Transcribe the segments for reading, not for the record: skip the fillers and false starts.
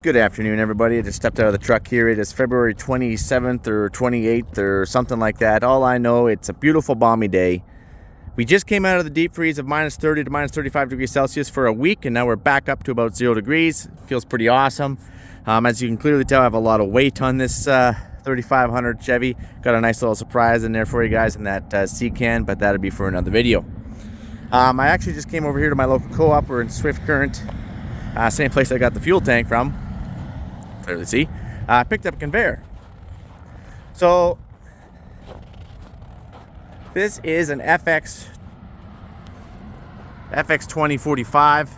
Good afternoon, everybody. I just stepped out of the truck here. It is February 27th or 28th or something like that. All I know, it's a beautiful balmy day. We just came out of the deep freeze of minus 30 to minus 35 degrees Celsius for a week, and now we're back up to about 0 degrees. Feels pretty awesome. As you can clearly tell, I have a lot of weight on this 3500 Chevy. Got a nice little surprise in there for you guys in that sea can, but that'll be for another video. I actually just came over here to my local co-op. We're in Swift Current, same place I got the fuel tank from. Clearly see. I picked up a conveyor. So this is an FX2045.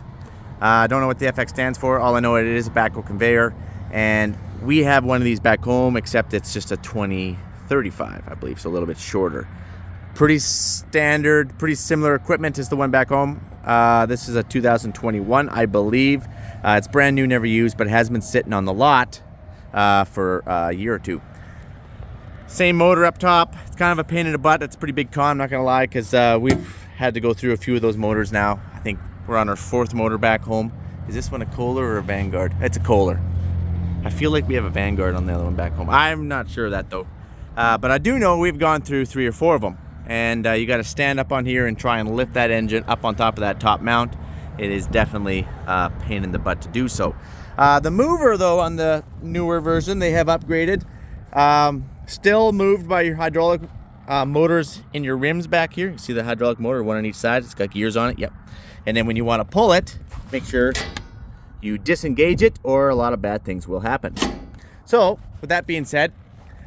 I don't know what the FX stands for. All I know it is a backhoe conveyor, and we have one of these back home, except it's just a 2035, I believe, so a little bit shorter. Pretty standard, pretty similar equipment as the one back home. This is a 2021, I believe. It's brand new, never used, but it has been sitting on the lot for a year or two. Same motor up top. It's kind of a pain in the butt. It's a pretty big con, I'm not gonna lie, because we've had to go through a few of those motors now. I think we're on our 4th motor back home. Is this one a Kohler or a Vanguard? It's a Kohler. I feel like we have a Vanguard on the other one back home. I'm not sure of that though. But I do know we've gone through 3 or 4 of them. And you got to stand up on here and try and lift that engine up on top of that top mount. It is definitely a pain in the butt to do so. The mover though, on the newer version, they have upgraded. Still moved by your hydraulic motors in your rims back here. You see the hydraulic motor, one on each side. It's got gears on it, yep. And then when you want to pull it, make sure you disengage it or a lot of bad things will happen. So with that being said,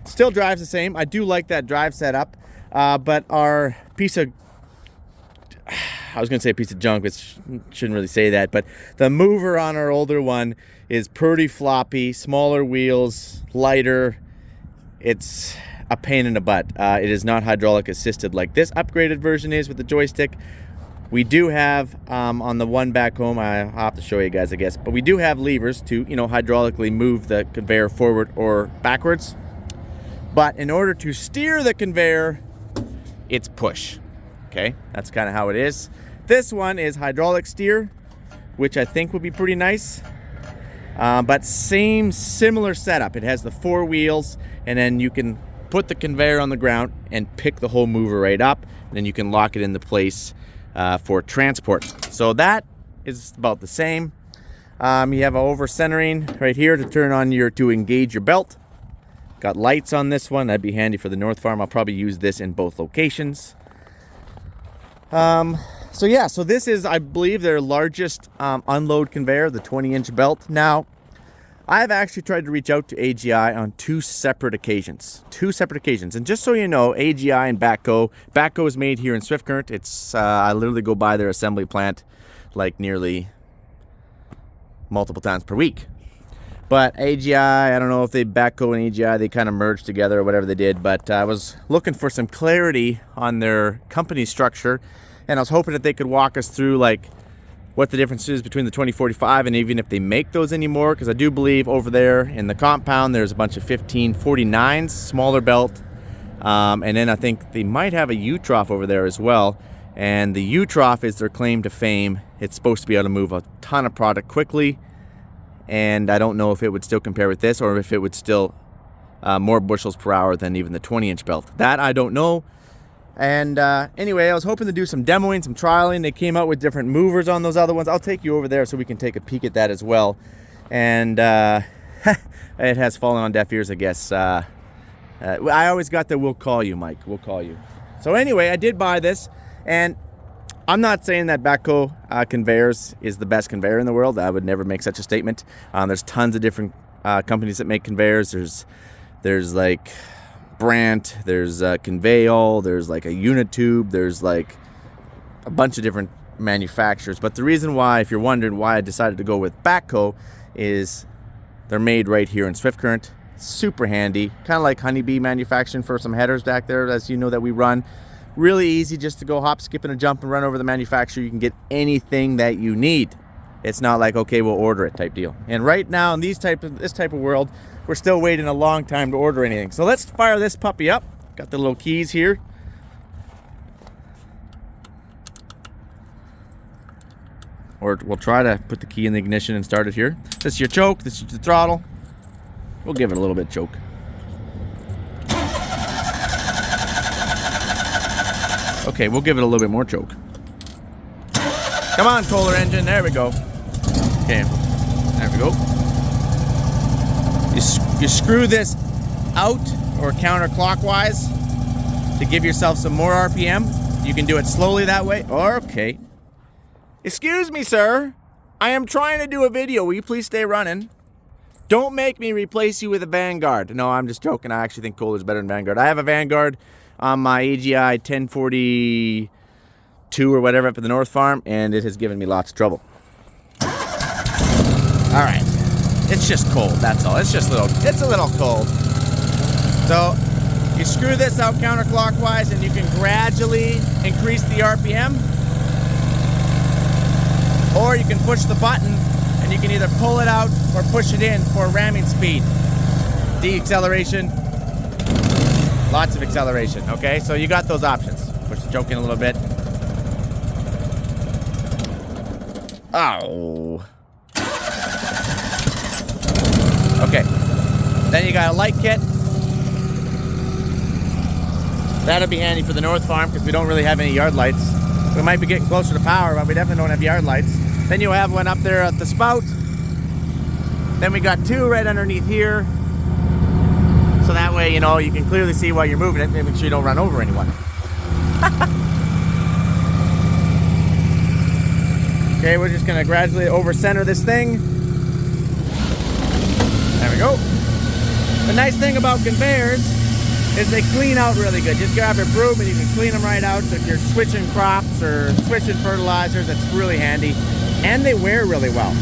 still drives the same. I do like that drive setup. But our piece of, I was going to say piece of junk, which shouldn't really say that, but the mover on our older one is pretty floppy, smaller wheels, lighter. It's a pain in the butt. It is not hydraulic assisted like this upgraded version is with the joystick. We do have, on the one back home, I'll have to show you guys, I guess, but we do have levers to, hydraulically move the conveyor forward or backwards. But in order to steer the conveyor, it's push. Okay, that's kind of how it is. This one is hydraulic steer, which I think would be pretty nice. But similar setup. It has the 4 wheels, and then you can put the conveyor on the ground and pick the whole mover right up, and then you can lock it into place for transport. So that is about the same. You have an over centering right here to engage your belt. Got lights on this one. That'd be handy for the North Farm. I'll probably use this in both locations. So this is, I believe, their largest unload conveyor, the 20-inch belt. Now, I've actually tried to reach out to AGI on 2 separate occasions. And just so you know, AGI and backhoe is made here in Swift Current. It's I literally go by their assembly plant like nearly multiple times per week. But AGI, I don't know if they backhoe and AGI, they kind of merged together or whatever they did, but I was looking for some clarity on their company structure, and I was hoping that they could walk us through like what the difference is between the 2045 and even if they make those anymore, because I do believe over there in the compound there's a bunch of 1549s, smaller belt, and then I think they might have a U-trough over there as well, and the U-trough is their claim to fame. It's supposed to be able to move a ton of product quickly, and I don't know if it would still compare with this or if it would still more bushels per hour than even the 20-inch belt. That I don't know. And anyway, I was hoping to do some demoing, some trialing. They came out with different movers on those other ones. I'll take you over there so we can take a peek at that as well. And it has fallen on deaf ears, I guess. I always got the "we'll call you, Mike, we'll call you." So anyway, I did buy this, and I'm not saying that backhoe conveyors is the best conveyor in the world. I would never make such a statement. There's tons of different companies that make conveyors. There's like Brandt, there's Conveyor, there's like a Unitube, there's like a bunch of different manufacturers. But the reason why, if you're wondering why I decided to go with backhoe, is they're made right here in Swift Current. Super handy, kind of like Honeybee manufacturing for some headers back there, as you know, that we run. Really easy just to go hop, skip, and a jump and run over the manufacturer. You can get anything that you need. It's not like, okay, we'll order it type deal. And right now in this type of world, we're still waiting a long time to order anything. So let's fire this puppy up. Got the little keys here. or we'll try to put the key in the ignition and start it here. This is your choke, this is the throttle. We'll give it a little bit of choke. Okay, we'll give it a little bit more choke. Come on, Kohler engine, there we go. Okay, there we go. You screw this out or counterclockwise to give yourself some more RPM. You can do it slowly that way. Okay. Excuse me, sir. I am trying to do a video. Will you please stay running? Don't make me replace you with a Vanguard. No, I'm just joking. I actually think Kohler's better than Vanguard. I have a Vanguard on my AGI 1042 or whatever up at the North Farm, and it has given me lots of trouble. All right. It's just cold, that's all. It's a little cold. So you screw this out counterclockwise and you can gradually increase the RPM. Or you can push the button and you can either pull it out or push it in for ramming speed. Deceleration, lots of acceleration, okay? So you got those options. Push the choke in a little bit. Oh. Okay, then you got a light kit. That'll be handy for the North Farm because we don't really have any yard lights. We might be getting closer to power, but we definitely don't have yard lights. Then you have one up there at the spout. Then we got two right underneath here. So that way, you know, you can clearly see while you're moving it. Make sure you don't run over anyone. Okay, we're just gonna gradually over center this thing. There we go. The nice thing about conveyors is they clean out really good. Just grab your broom and you can clean them right out. So if you're switching crops or switching fertilizers, it's really handy. And they wear really well.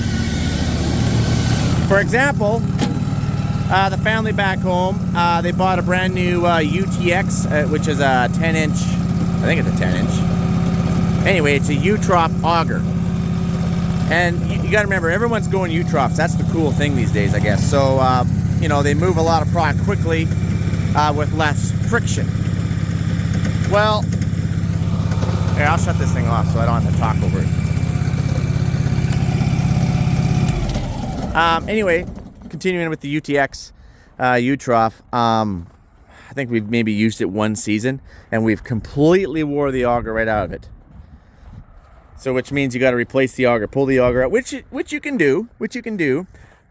For example, the family back home, they bought a brand new UTX, which is a 10-inch, I think it's a 10-inch. Anyway, it's a U-trough auger. And you got to remember, everyone's going U-troughs. That's the cool thing these days, I guess. So, you know, they move a lot of product quickly with less friction. Well, here, I'll shut this thing off so I don't have to talk over it. Anyway, continuing with the UTX U-trough, I think we've maybe used it one season, and we've completely wore the auger right out of it. So which means you got to replace the auger, pull the auger out, which you can do.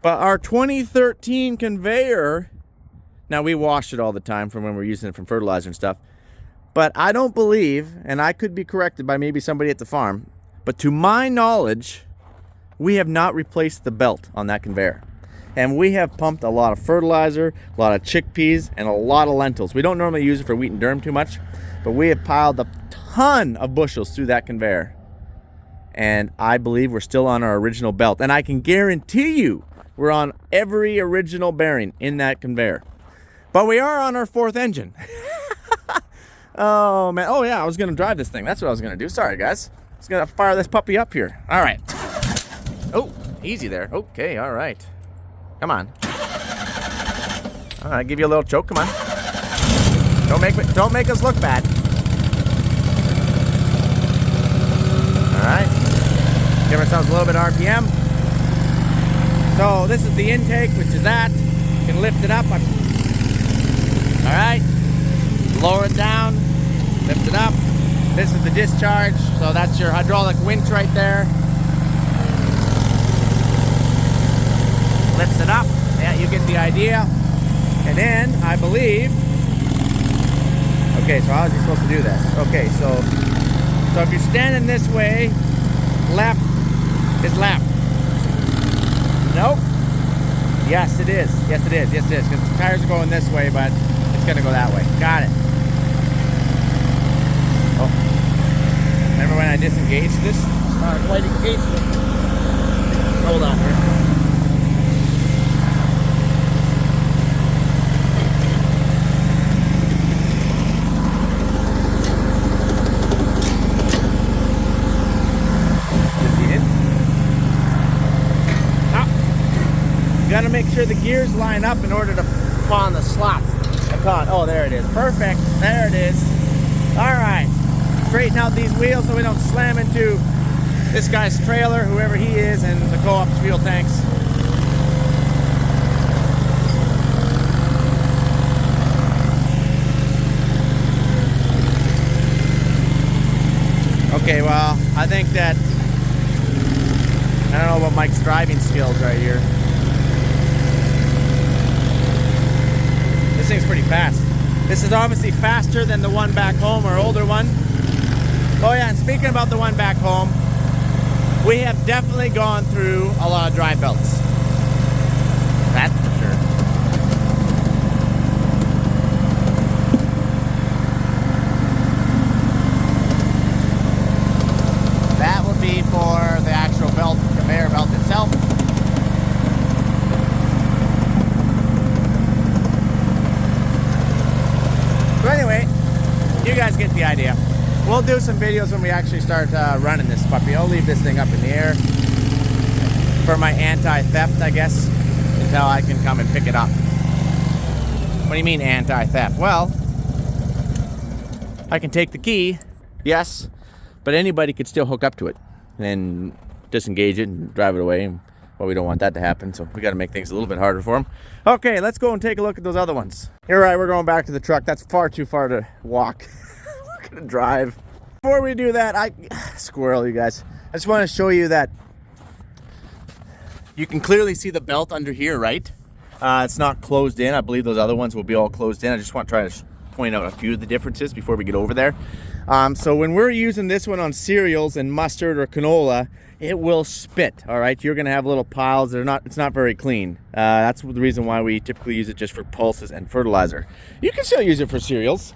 But our 2013 conveyor, now we wash it all the time from when we're using it from fertilizer and stuff. But I don't believe, and I could be corrected by maybe somebody at the farm, but to my knowledge, we have not replaced the belt on that conveyor. And we have pumped a lot of fertilizer, a lot of chickpeas, and a lot of lentils. We don't normally use it for wheat and durum too much, but we have piled a ton of bushels through that conveyor. And I believe we're still on our original belt. And I can guarantee you we're on every original bearing in that conveyor. But we are on our fourth engine. Oh, man. Oh, yeah, I was going to drive this thing. That's what I was going to do. Sorry, guys. I was going to fire this puppy up here. All right. Oh, easy there. Okay, all right. Come on. All right, give you a little choke. Come on. Don't make us look bad. All right. Give ourselves a little bit of RPM. So this is the intake, which is that. You can lift it up. All right. Lower it down. Lift it up. This is the discharge. So that's your hydraulic winch right there. Lifts it up. Yeah, you get the idea. And then, I believe... Okay, so how is he supposed to do this? Okay, so if you're standing this way, left is left. Nope. Yes, it is. Yes, it is. Yes, it is. Because the tires are going this way, but it's going to go that way. Got it. Oh. Remember when I disengaged this? Quite engaged it. Hold on here. Got to make sure the gears line up in order to pawn the slots. Oh, there it is. Perfect. There it is. All right. Straighten out these wheels so we don't slam into this guy's trailer, whoever he is, and the co-op's fuel tanks. Okay, well, I think that, I don't know about Mike's driving skills right here. This thing's pretty fast. This is obviously faster than the one back home, our older one. Oh yeah, and speaking about the one back home, we have definitely gone through a lot of dry belts. That's for sure. That would be for the actual belt, conveyor belt itself. So anyway, you guys get the idea. We'll do some videos when we actually start running this puppy. I'll leave this thing up in the air for my anti-theft, I guess, until I can come and pick it up. What do you mean anti-theft? Well, I can take the key, yes, but anybody could still hook up to it and disengage it and drive it away. Well, we don't want that to happen, so we got to make things a little bit harder for them. Okay, let's go and take a look at those other ones. You're right, we're going back to the truck. That's far too far to walk. We're gonna drive. Before we do that, squirrel, you guys. I just want to show you that you can clearly see the belt under here, right? It's not closed in. I believe those other ones will be all closed in. I just want to try to point out a few of the differences before we get over there. So when we're using this one on cereals and mustard or canola, it will spit. All right, you're gonna have little piles. It's not very clean. That's the reason why we typically use it just for pulses and fertilizer. You can still use it for cereals.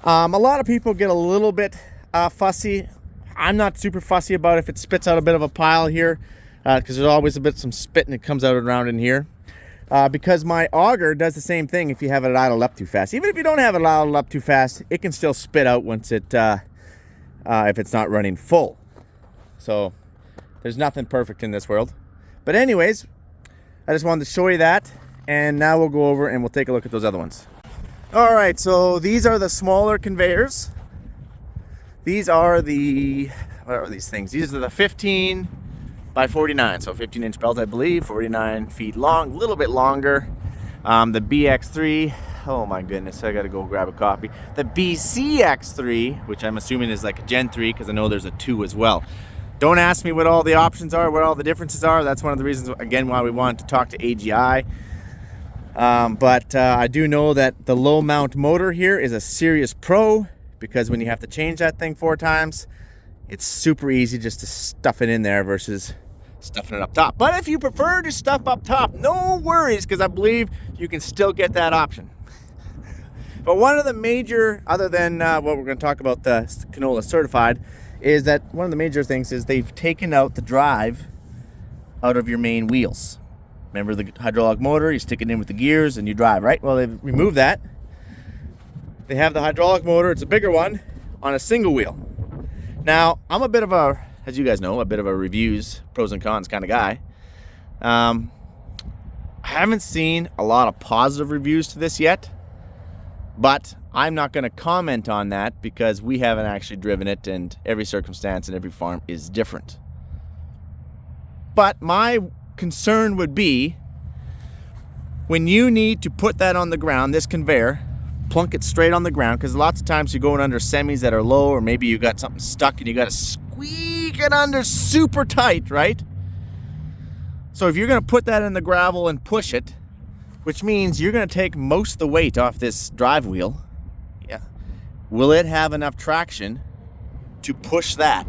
A lot of people get a little bit fussy. I'm not super fussy about if it spits out a bit of a pile here, because there's always some spit and it comes out around in here. Because my auger does the same thing if you have it idled up too fast. Even if you don't have it idled up too fast, it can still spit out once it if it's not running full. So there's nothing perfect in this world. But anyways, I just wanted to show you that, and now we'll go over and we'll take a look at those other ones. All right, so these are the smaller conveyors. These are the, what are these things? These are the 15 by 49, so 15-inch belt, I believe, 49 feet long, a little bit longer. The BX3, oh my goodness, I gotta go grab a copy. The BCX3, which I'm assuming is like a Gen 3, because I know there's a 2 as well. Don't ask me what all the options are, what all the differences are. That's one of the reasons, again, why we wanted to talk to AGI. But I do know that the low mount motor here is a serious pro, because when you have to change that thing 4 times, it's super easy just to stuff it in there versus stuffing it up top. But if you prefer to stuff up top, no worries, because I believe you can still get that option. But one of the major, other than what we're going to talk about, the canola certified, is that one of the major things is they've taken out the drive out of your main wheels. Remember the hydraulic motor, you stick it in with the gears and you drive, right? Well, they've removed that. They have the hydraulic motor, it's a bigger one, on a single wheel. Now, I'm a bit of a, as you guys know, a bit of a reviews, pros and cons kind of guy. I haven't seen a lot of positive reviews to this yet, but I'm not going to comment on that because we haven't actually driven it, and every circumstance and every farm is different. But my concern would be when you need to put that on the ground, this conveyor, plunk it straight on the ground, because lots of times you're going under semis that are low, or maybe you got something stuck and you got to squeak it under super tight, right? So if you're going to put that in the gravel and push it, which means you're going to take most of the weight off this drive wheel, yeah, will it have enough traction to push that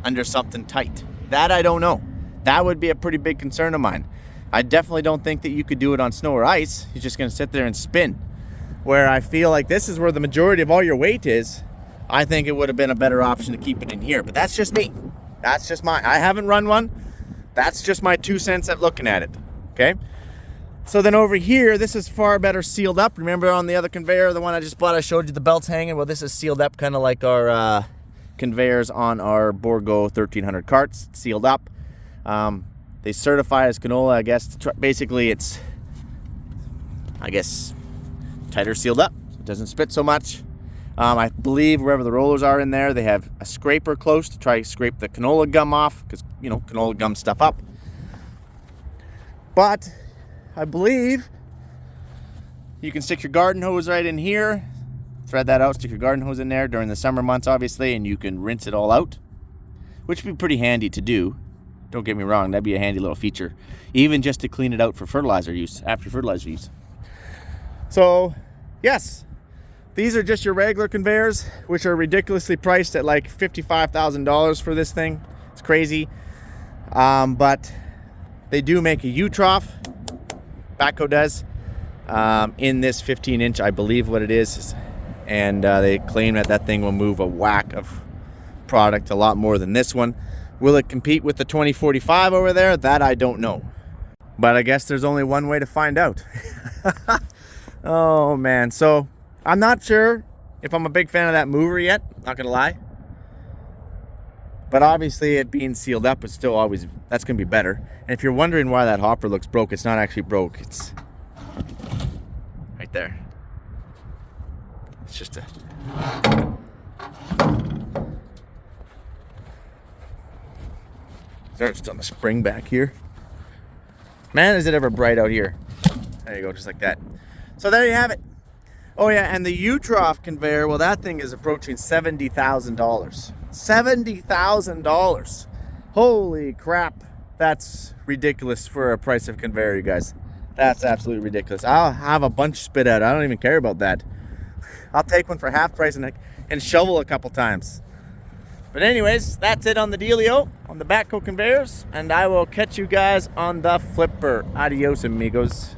under something tight? That I don't know. That would be a pretty big concern of mine. I definitely don't think that you could do it on snow or ice. You're just going to sit there and spin. Where I feel like this is where the majority of all your weight is. I think it would have been a better option to keep it in here. But that's just me. That's just I haven't run one. That's just my 2 cents at looking at it. Okay? So then over here, this is far better sealed up. Remember on the other conveyor, the one I just bought, I showed you the belts hanging? Well, this is sealed up kind of like our conveyors on our Borgo 1300 carts. It's sealed up. They certify as canola, I guess. Basically, it's, I guess, tighter sealed up. So it doesn't spit so much. I believe wherever the rollers are in there, they have a scraper close to try to scrape the canola gum off, because, you know, canola gum stuff up. But I believe you can stick your garden hose right in here, thread that out, stick your garden hose in there during the summer months, obviously, and you can rinse it all out, which would be pretty handy to do. Don't get me wrong, that'd be a handy little feature, even just to clean it out for fertilizer use, after fertilizer use. So, yes, these are just your regular conveyors, which are ridiculously priced at like $55,000 for this thing. It's crazy. But they do make a U-trough, Backhoe does, in this 15-inch, I believe what it is. And they claim that that thing will move a whack of product, a lot more than this one. Will it compete with the 2045 over there? That I don't know. But I guess there's only one way to find out. Oh man, so I'm not sure if I'm a big fan of that mover yet, not gonna lie. But obviously it being sealed up is still always, that's gonna be better. And if you're wondering why that hopper looks broke, it's not actually broke, it's right there. It's just a... Starts on the spring back here. Man, is it ever bright out here. There you go, just like that. So there you have it. Oh yeah, and the U-trough conveyor, well, that thing is approaching $70,000. $70,000. Holy crap. That's ridiculous for a price of conveyor, you guys. That's absolutely ridiculous. I'll have a bunch spit out. I don't even care about that. I'll take one for half price and shovel a couple times. But anyways, that's it on the dealio, on the Backhoe conveyors, and I will catch you guys on the flipper. Adios, amigos.